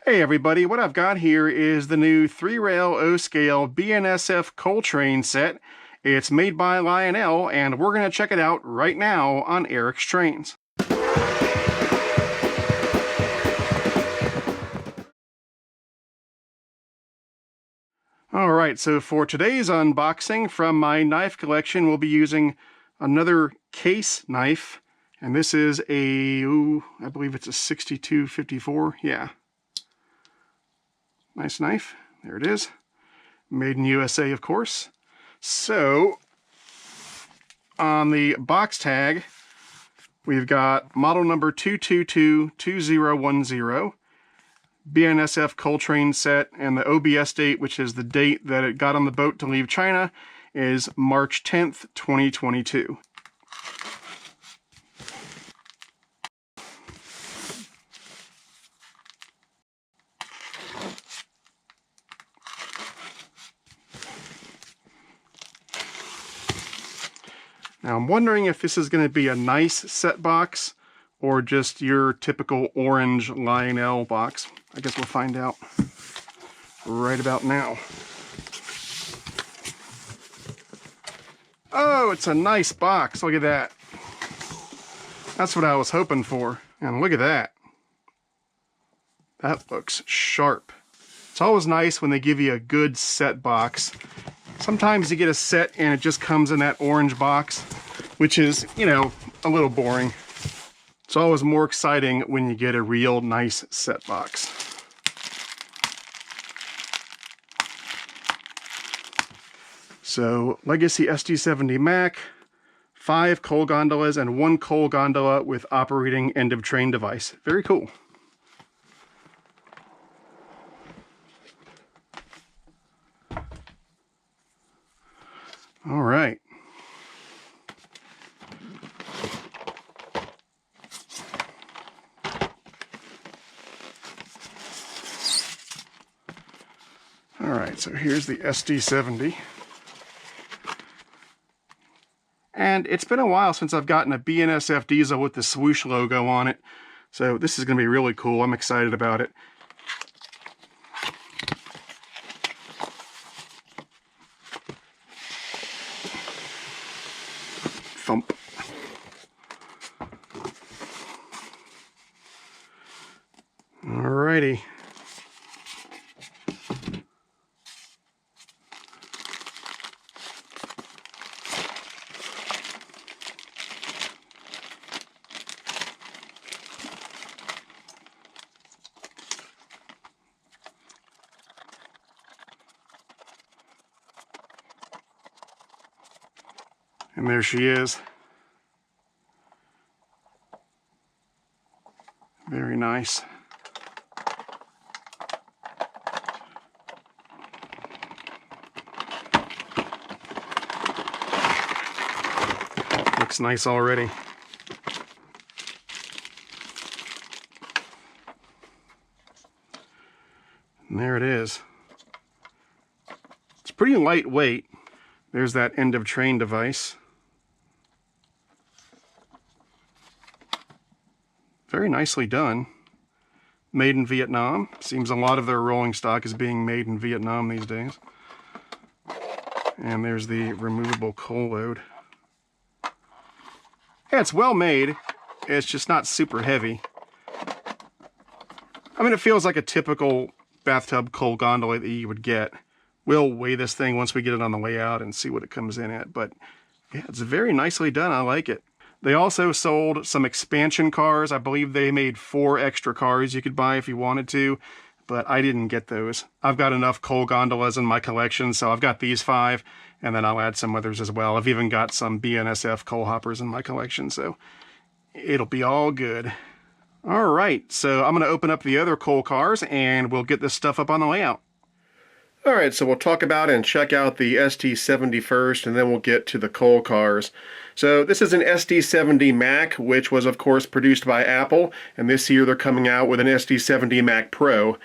Hey everybody, what I've got here is the new 3-rail O-scale BNSF Coltrane set. It's made by Lionel, and we're going to check it out right now on Eric's Trains. Alright, so for today's unboxing from my knife collection, we'll be using another case knife, and this is I believe it's a 6254, yeah. Nice knife, there it is. Made in USA, of course. So, on the box tag, we've got model number 2222010, BNSF Coltrane set, and the OBS date, which is the date that it got on the boat to leave China, is March 10th, 2022. Now I'm wondering if this is going to be a nice set box or just your typical orange Lionel box. I guess we'll find out right about now. Oh, it's a nice box. Look at that. That's what I was hoping for. And look at that. That looks sharp. It's always nice when they give you a good set box. Sometimes you get a set and it just comes in that orange box, which is, you know, a little boring. It's always more exciting when you get a real nice set box. So, Legacy SD70 Mac, 5 coal gondolas, and 1 coal gondola with operating end-of-train device. Very cool. All right. All right, so here's the SD70. And it's been a while since I've gotten a BNSF diesel with the swoosh logo on it. So this is going to be really cool. I'm excited about it. Thump. Alrighty. And there she is. Very nice. Looks nice already. And there it is. It's pretty lightweight. There's that end of train device. Very nicely done. Made in Vietnam. Seems a lot of their rolling stock is being made in Vietnam these days. And there's the removable coal load. Yeah, it's well made. It's just not super heavy. I mean, it feels like a typical bathtub coal gondola that you would get. We'll weigh this thing once we get it on the way out and see what it comes in at. But yeah, it's very nicely done. I like it. They also sold some expansion cars. I believe they made 4 extra cars you could buy if you wanted to, but I didn't get those. I've got enough coal gondolas in my collection, so I've got these 5, and then I'll add some others as well. I've even got some BNSF coal hoppers in my collection, so it'll be all good. All right, so I'm going to open up the other coal cars, and we'll get this stuff up on the layout. All right, so we'll talk about and check out the SD70 first, and then we'll get to the coal cars. So this is an SD70 Mac, which was, of course, produced by Apple, and this year they're coming out with an SD70 Mac Pro.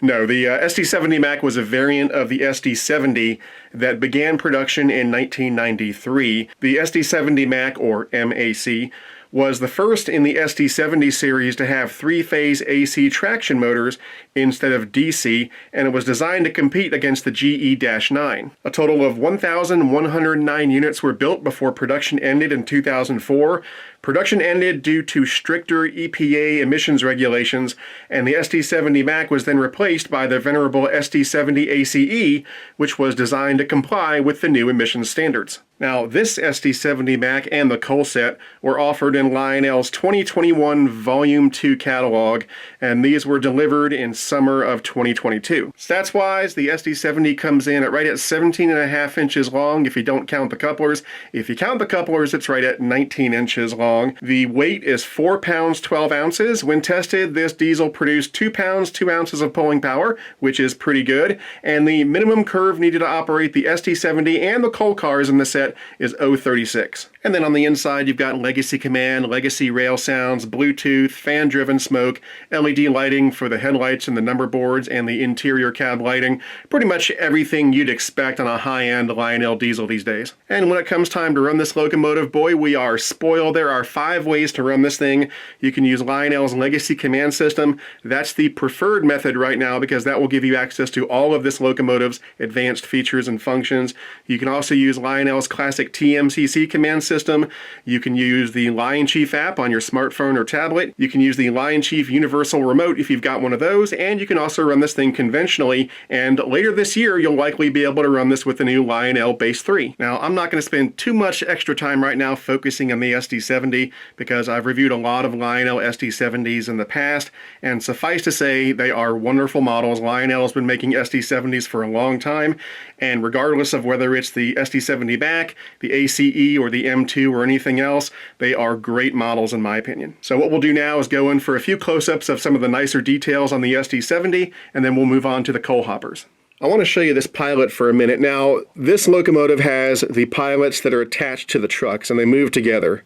No, the SD70 Mac was a variant of the SD70 that began production in 1993. The SD70 Mac, or MAC, was the first in the SD70 series to have 3-phase AC traction motors instead of DC, and it was designed to compete against the GE-9. A total of 1,109 units were built before production ended in 2004. Production ended due to stricter EPA emissions regulations, and the SD70 Mac was then replaced by the venerable SD70 ACE, which was designed to comply with the new emissions standards. Now, this SD70 Mac and the Cole set were offered in Lionel's 2021 Volume 2 catalog, and these were delivered in summer of 2022. Stats-wise, the SD70 comes in at right at 17.5 inches long if you don't count the couplers. If you count the couplers, it's right at 19 inches long. The weight is 4 pounds 12 ounces. When tested, this diesel produced 2 pounds 2 ounces of pulling power, which is pretty good, and the minimum curve needed to operate the SD70 and the Cole cars in the set is 0.36. And then on the inside, you've got legacy command, legacy rail sounds, Bluetooth, fan-driven smoke, LED lighting for the headlights and the number boards, and the interior cab lighting. Pretty much everything you'd expect on a high-end Lionel diesel these days. And when it comes time to run this locomotive, boy, we are spoiled. There are 5 ways to run this thing. You can use Lionel's legacy command system. That's the preferred method right now because that will give you access to all of this locomotive's advanced features and functions. You can also use Lionel's classic TMCC command system. You can use the Lion Chief app on your smartphone or tablet. You can use the Lion Chief Universal Remote if you've got one of those, and you can also run this thing conventionally, and later this year you'll likely be able to run this with the new Lionel Base 3. Now, I'm not going to spend too much extra time right now focusing on the SD70 because I've reviewed a lot of Lionel SD70s in the past, and suffice to say, they are wonderful models. Lionel has been making SD70s for a long time, and regardless of whether it's the SD70 Mac, the ACE, or the M2, or anything else, they are great models in my opinion. So what we'll do now is go in for a few close-ups of some of the nicer details on the SD70, and then we'll move on to the coal hoppers. I want to show you this pilot for a minute. Now, this locomotive has the pilots that are attached to the trucks, and they move together.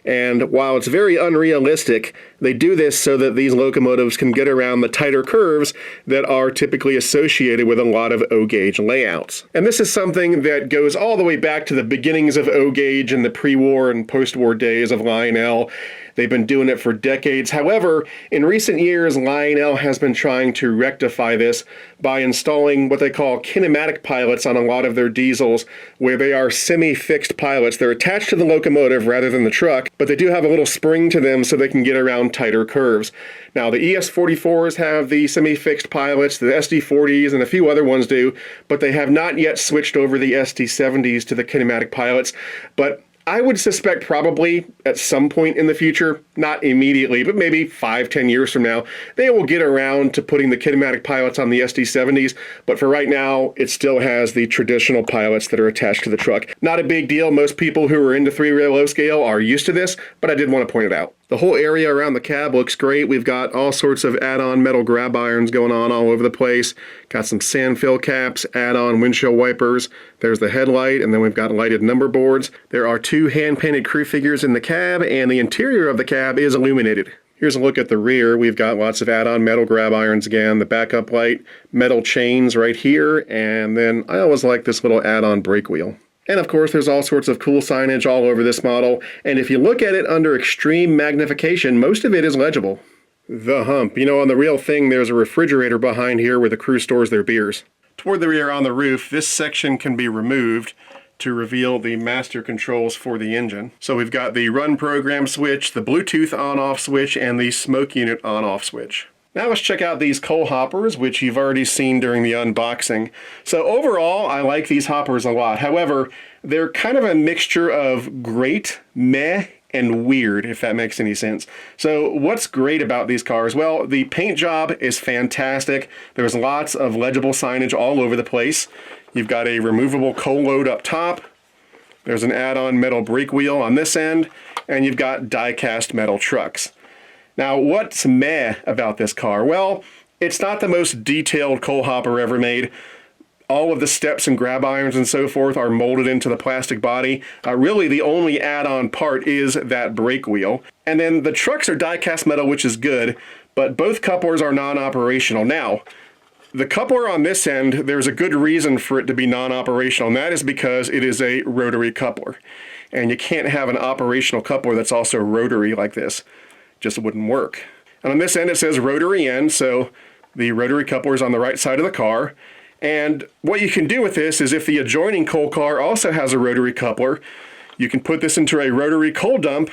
And while it's very unrealistic, they do this so that these locomotives can get around the tighter curves that are typically associated with a lot of O-gauge layouts. And this is something that goes all the way back to the beginnings of O-gauge in the pre-war and post-war days of Lionel. They've been doing it for decades. However, in recent years, Lionel has been trying to rectify this by installing what they call kinematic pilots on a lot of their diesels, where they are semi-fixed pilots. They're attached to the locomotive rather than the truck, but they do have a little spring to them so they can get around tighter curves. Now, the ES44s have the semi-fixed pilots, the SD40s, and a few other ones do, but they have not yet switched over the SD70s to the kinematic pilots. But I would suspect probably at some point in the future, not immediately, but maybe 5-10 years from now, they will get around to putting the kinematic pilots on the SD70s, but for right now, it still has the traditional pilots that are attached to the truck. Not a big deal. Most people who are into 3-rail low scale are used to this, but I did want to point it out. The whole area around the cab looks great. We've got all sorts of add-on metal grab irons going on all over the place. Got some sand fill caps, add-on windshield wipers. There's the headlight, and then we've got lighted number boards. There are 2 hand-painted crew figures in the cab, and the interior of the cab is illuminated. Here's a look at the rear. We've got lots of add-on metal grab irons again, the backup light, metal chains right here, and then I always like this little add-on brake wheel. And of course, there's all sorts of cool signage all over this model, and if you look at it under extreme magnification, most of it is legible. The hump. You know, on the real thing, there's a refrigerator behind here where the crew stores their beers. Toward the rear on the roof, this section can be removed to reveal the master controls for the engine. So we've got the run program switch, the Bluetooth on-off switch, and the smoke unit on-off switch. Now let's check out these coal hoppers, which you've already seen during the unboxing. So overall, I like these hoppers a lot. However, they're kind of a mixture of great, meh, and weird, if that makes any sense. So what's great about these cars? Well, the paint job is fantastic. There's lots of legible signage all over the place. You've got a removable coal load up top. There's an add-on metal brake wheel on this end, and you've got die-cast metal trucks. Now, what's meh about this car? Well, it's not the most detailed coal hopper ever made. All of the steps and grab irons and so forth are molded into the plastic body. Really, the only add-on part is that brake wheel. And then the trucks are die-cast metal, which is good, but both couplers are non-operational. Now, The coupler on this end, there's a good reason for it to be non-operational, and that is because it is a rotary coupler. And you can't have an operational coupler that's also rotary like this. Just wouldn't work. And on this end it says rotary end, so the rotary coupler is on the right side of the car. And what you can do with this is if the adjoining coal car also has a rotary coupler, you can put this into a rotary coal dump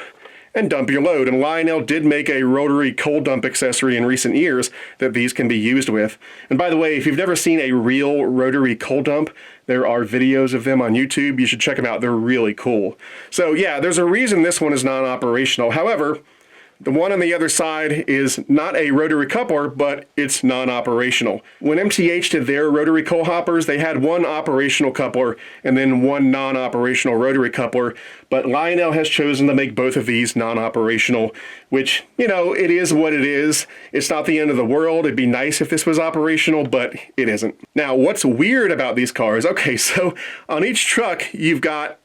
and dump your load. And Lionel did make a rotary coal dump accessory in recent years that these can be used with. And by the way, if you've never seen a real rotary coal dump, there are videos of them on YouTube. You should check them out. They're really cool. So yeah, there's a reason this one is non-operational. However, the one on the other side is not a rotary coupler, but it's non-operational. When MTH did their rotary coal hoppers, they had one operational coupler and then one non-operational rotary coupler, but Lionel has chosen to make both of these non-operational, which, you know, it is what it is. It's not the end of the world. It'd be nice if this was operational, but it isn't. Now, what's weird about these cars? Okay, so on each truck, you've got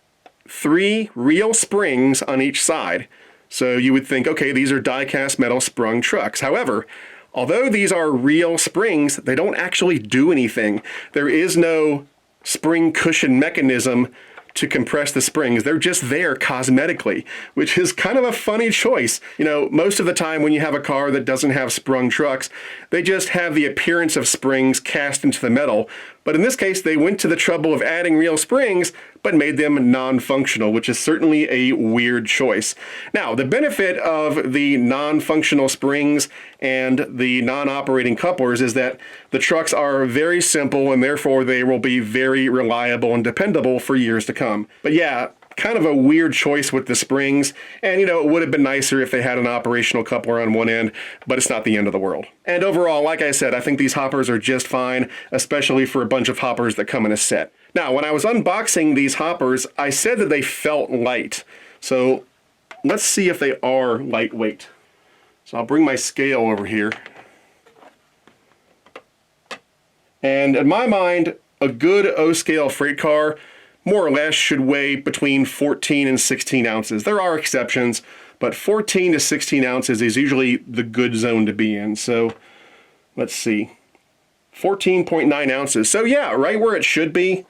3 real springs on each side. So you would think, okay, these are die-cast metal sprung trucks. However, although these are real springs, they don't actually do anything. There is no spring cushion mechanism to compress the springs. They're just there cosmetically, which is kind of a funny choice. You know, most of the time when you have a car that doesn't have sprung trucks, they just have the appearance of springs cast into the metal. But in this case, they went to the trouble of adding real springs, but made them non-functional, which is certainly a weird choice. Now, the benefit of the non-functional springs and the non-operating couplers is that the trucks are very simple and therefore they will be very reliable and dependable for years to come. But yeah, kind of a weird choice with the springs, and you know, it would have been nicer if they had an operational coupler on one end, but it's not the end of the world. And overall, like I said, I think these hoppers are just fine, especially for a bunch of hoppers that come in a set. Now, when I was unboxing these hoppers, I said that they felt light. So let's see if they are lightweight. So I'll bring my scale over here. And in my mind, a good O-scale freight car more or less should weigh between 14 and 16 ounces. There are exceptions, but 14 to 16 ounces is usually the good zone to be in. So let's see, 14.9 ounces. So yeah, right where it should be.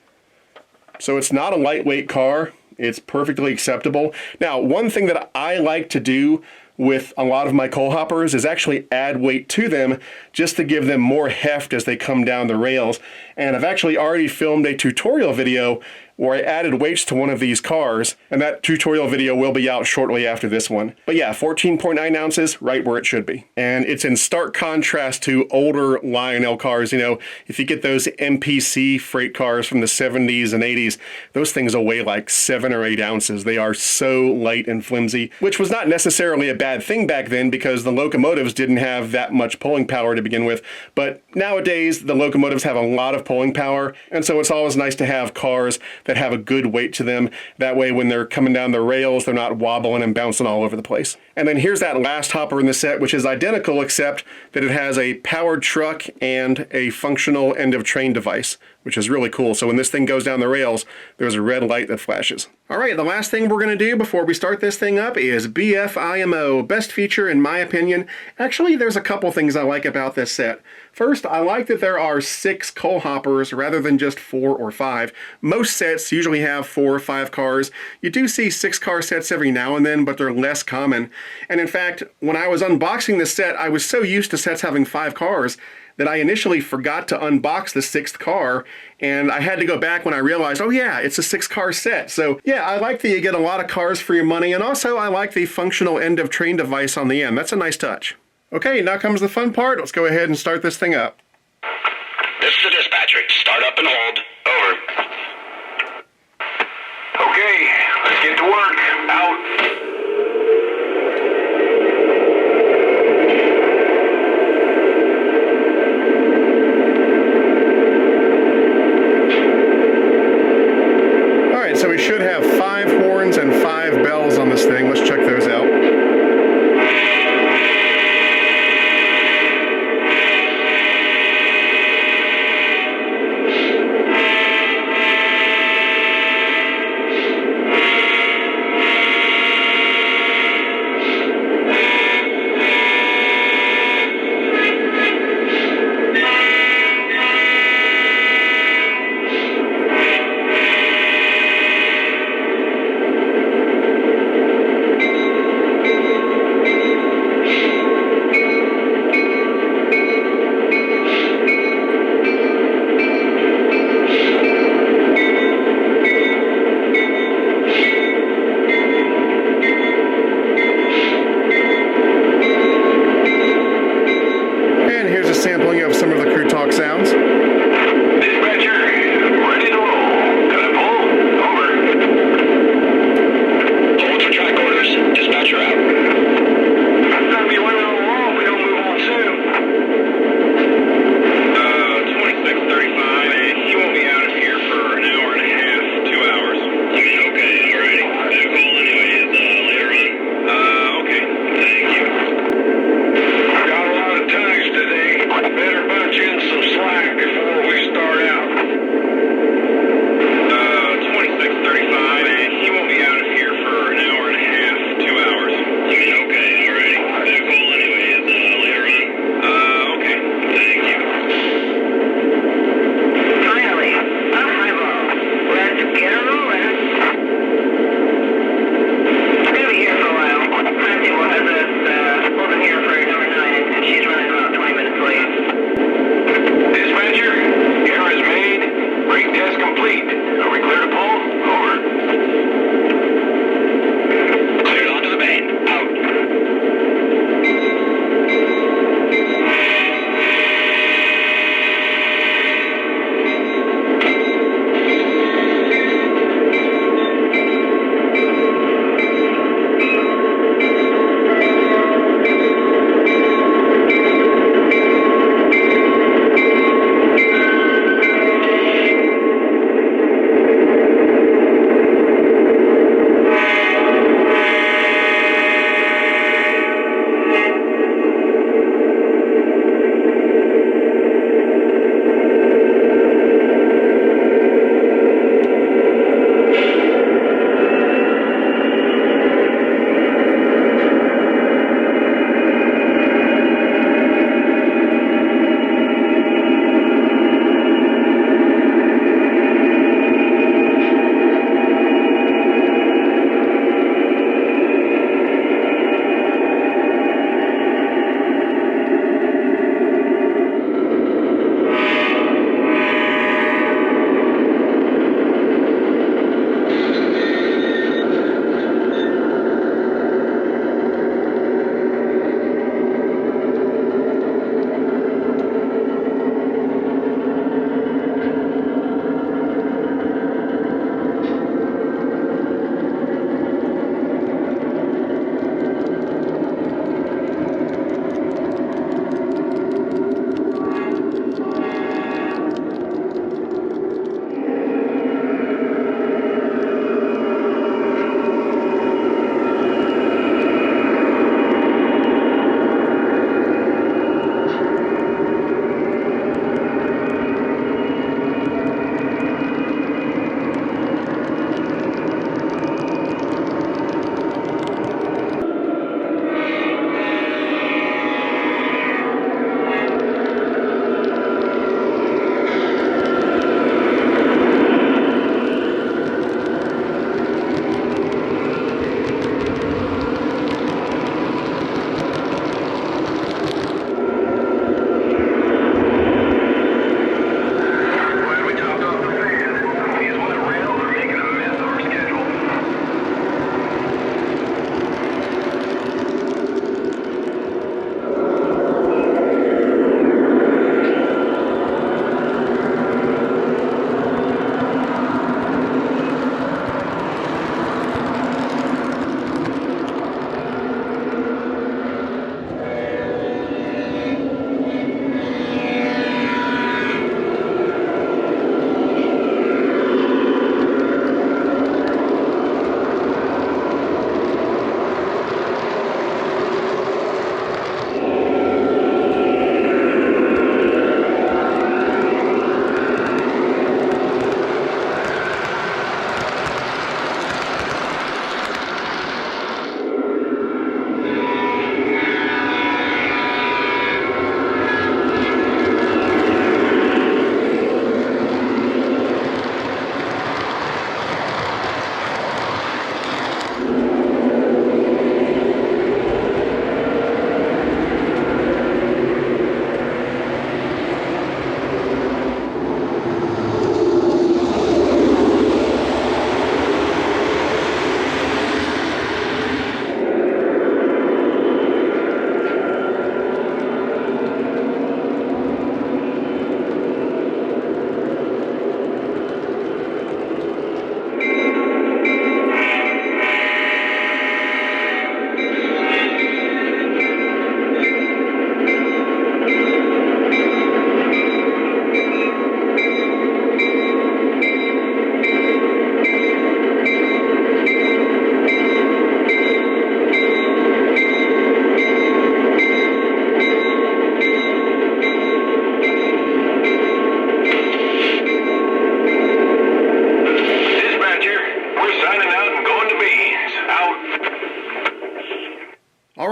So it's not a lightweight car. It's perfectly acceptable. Now, one thing that I like to do with a lot of my coal hoppers is actually add weight to them just to give them more heft as they come down the rails. And I've actually already filmed a tutorial video where I added weights to one of these cars, and that tutorial video will be out shortly after this one. But yeah, 14.9 ounces, right where it should be. And it's in stark contrast to older Lionel cars. You know, if you get those MPC freight cars from the 70s and 80s, those things will weigh like 7 or 8 ounces. They are so light and flimsy, which was not necessarily a bad thing back then because the locomotives didn't have that much pulling power to begin with. But nowadays, the locomotives have a lot of pulling power, and so it's always nice to have cars that have a good weight to them. That way, when they're coming down the rails, they're not wobbling and bouncing all over the place. And then here's that last hopper in the set, which is identical except that it has a powered truck and a functional end of train device, which is really cool. So when this thing goes down the rails, there's a red light that flashes. All right, the last thing we're gonna do before we start this thing up is BFIMO. Best feature, in my opinion. Actually, there's a couple things I like about this set. First, I like that there are 6 coal hoppers rather than just 4 or 5. Most sets usually have 4 or 5 cars. You do see 6 car sets every now and then, but they're less common. And in fact, when I was unboxing this set, I was so used to sets having 5 cars that I initially forgot to unbox the 6th car, and I had to go back when I realized, oh yeah, it's a 6-car set. So yeah, I like that you get a lot of cars for your money, and also I like the functional end of train device on the end. That's a nice touch. Okay, now comes the fun part. Let's go ahead and start this thing up. This is the dispatcher. Start up and hold. Over. Okay, let's get to work. Out. So we should have 5 horns and 5 bells on this thing. Let's check those out. sampling of some of the crew talk sounds. Dispatcher, ready to roll. Can I pull? Over. Hold for track orders. Dispatcher out. Time you went on the wall if we don't move on soon. 2635. He won't be out of here for an hour and a half, 2 hours. Okay, alrighty. That call anyway is later on. Okay. Thank you. Got a lot of tongues today. Better bunch in some slack before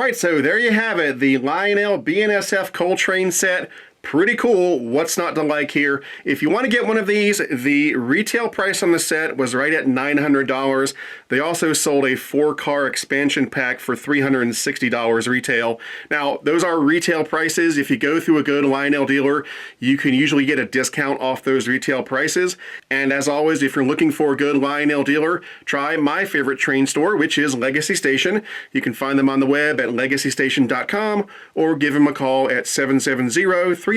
right, so there you have it, the Lionel BNSF Coltrane set. Pretty cool. What's not to like here? If you want to get one of these, the retail price on the set was right at $900. They also sold a 4-car expansion pack for $360 retail. Now, those are retail prices. If you go through a good Lionel dealer, you can usually get a discount off those retail prices. And as always, if you're looking for a good Lionel dealer, try my favorite train store, which is Legacy Station. You can find them on the web at legacystation.com or give them a call at 770-339-7780.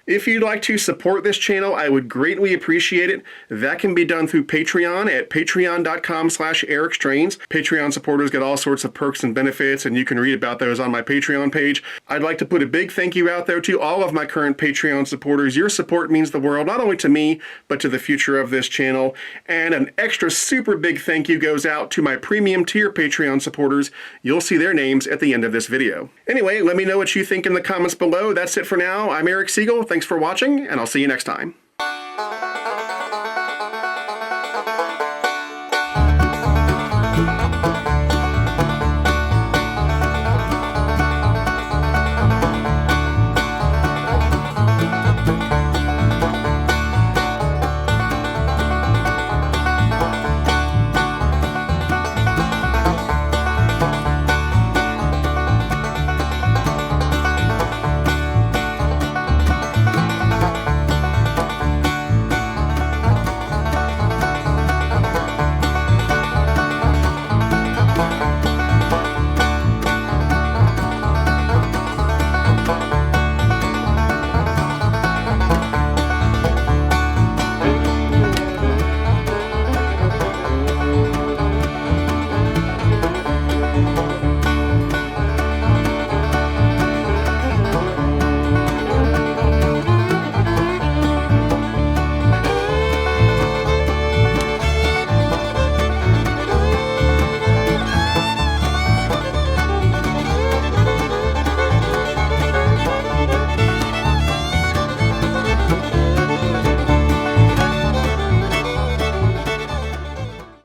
If you'd like to support this channel, I would greatly appreciate it. That can be done through Patreon at patreon.com/ericstrains. Patreon supporters get all sorts of perks and benefits, and you can read about those on my Patreon page. I'd like to put a big thank you out there to all of my current Patreon supporters. Your support means the world, not only to me, but to the future of this channel. And an extra super big thank you goes out to my premium tier Patreon supporters. You'll see their names at the end of this video. Anyway, let me know what you think in the comments below. That's it for now. I'm Eric Siegel. Thanks for watching, and I'll see you next time.